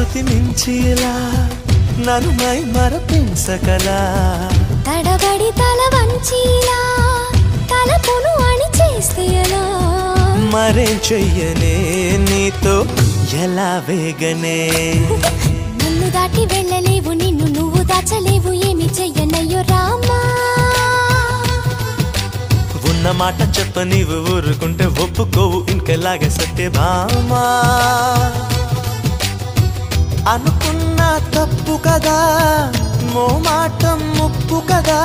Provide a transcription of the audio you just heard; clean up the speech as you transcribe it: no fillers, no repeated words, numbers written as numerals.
శృతి మించిలా నన్ను మై మరపించకలా తడబడి తల వంచిలా తలపును అని చేస్తే ఎలా మరేం చెయ్యనే నీతో ఎలా వేగనే నన్ను దాటి వెళ్ళలేవు నిన్ను నువ్వు దాచలేవు ఏమి చెయ్యనయ్యో రామా ఉన్న మాట చెప్ప నీవు ఊరుకుంటే ఒప్పుకోవు ఇంకెలాగే సత్యభామా అనుకున్నా తప్పు కదా మో మాట ముప్పు కదా